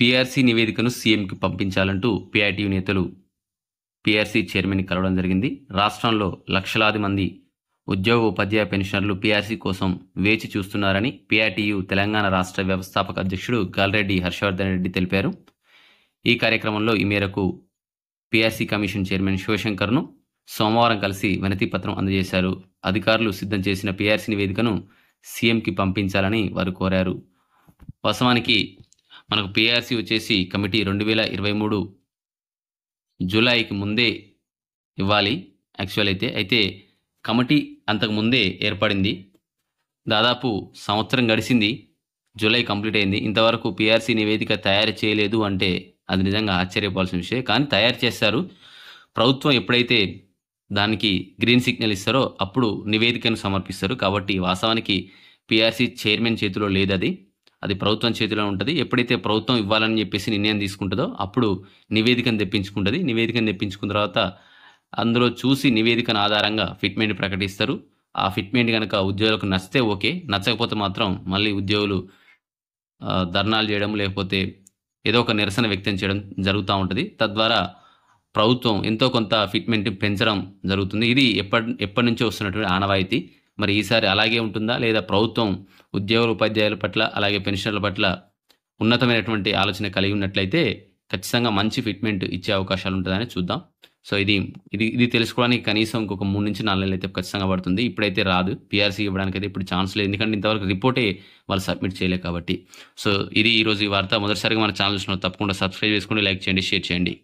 PRC నివేదికను సీఎంకి పంపించాలంటూ పీఐటీయూ నేతలు PRC చైర్మన్ని కలవడం జరిగింది. రాష్ట్రంలో లక్షలాది మంది ఉద్యోగ ఉపాధ్యాయ పెన్షనర్లు పీఆర్సీ కోసం వేచి చూస్తున్నారని పీఐటీయూ తెలంగాణ రాష్ట్ర వ్యవస్థాపక అధ్యక్షుడు గాల్రెడ్డి హర్షవర్ధన్ రెడ్డి తెలిపారు. ఈ కార్యక్రమంలో ఈ మేరకు పీఆర్సీ కమిషన్ చైర్మన్ శివశంకర్ను సోమవారం కలిసి వినతిపత్రం అందజేశారు. అధికారులు సిద్ధం చేసిన పీఆర్సీ నివేదికను సీఎంకి పంపించాలని వారు కోరారు. వాస్తవానికి మనకు పీఆర్సీ వచ్చేసి కమిటీ 2023 జూలైకి ముందే ఇవ్వాలి యాక్చువల్ అయితే కమిటీ అంతకు ముందే ఏర్పడింది. దాదాపు సంవత్సరం గడిచింది, జూలై కంప్లీట్ అయింది. ఇంతవరకు పీఆర్సీ నివేదిక తయారు చేయలేదు అంటే అది నిజంగా ఆశ్చర్యపోవాల్సిన విషయం. కానీ తయారు చేస్తారు. ప్రభుత్వం ఎప్పుడైతే దానికి గ్రీన్ సిగ్నల్ ఇస్తారో అప్పుడు నివేదికను సమర్పిస్తారు. కాబట్టి వాస్తవానికి పీఆర్సీ చైర్మన్ చేతిలో లేదు, అది ప్రభుత్వం చేతిలో ఉంటుంది. ఎప్పుడైతే ప్రభుత్వం ఇవ్వాలని చెప్పేసి నిర్ణయం తీసుకుంటుందో అప్పుడు నివేదికను తెప్పించుకుంటుంది. నివేదికను తెప్పించుకున్న తర్వాత అందులో చూసి నివేదికను ఆధారంగా ఫిట్మెంట్ ప్రకటిస్తారు. ఆ ఫిట్మెంట్ కనుక ఉద్యోగులకు నచ్చితే ఓకే, నచ్చకపోతే మాత్రం మళ్ళీ ఉద్యోగులు ధర్నాలు చేయడం లేకపోతే ఏదో ఒక నిరసన వ్యక్తం చేయడం జరుగుతూ ఉంటుంది. తద్వారా ప్రభుత్వం ఎంతో కొంత ఫిట్మెంట్ పెంచడం జరుగుతుంది. ఇది ఎప్పటి నుంచో వస్తున్నటువంటి ఆనవాయితీ. మరి ఈసారి అలాగే ఉంటుందా లేదా ప్రభుత్వం ఉద్యోగుల ఉపాధ్యాయుల పట్ల అలాగే పెన్షనర్ల పట్ల ఉన్నతమైనటువంటి ఆలోచన కలిగి ఉన్నట్లయితే ఖచ్చితంగా మంచి ఫిట్మెంట్ ఇచ్చే అవకాశాలు ఉంటుందని చూద్దాం. సో ఇది తెలుసుకోవడానికి కనీసం ఇంకొక 3 నుంచి 4 నెలలు అయితే ఖచ్చితంగా పడుతుంది. ఇప్పుడైతే రాదు, పీఆర్సీ ఇవ్వడానికి అయితే ఇప్పుడు ఛాన్స్ లేదు. ఎందుకంటే ఇంతవరకు రిపోర్టే వాళ్ళు సబ్మిట్ చేయలేదు కాబట్టి. సో ఇది ఈరోజు ఈ వార్త. మొదటిసారిగా మన ఛానల్ చూసిన తప్పకుండా సబ్స్క్రైబ్ చేసుకోండి, లైక్ చేయండి, షేర్ చేయండి.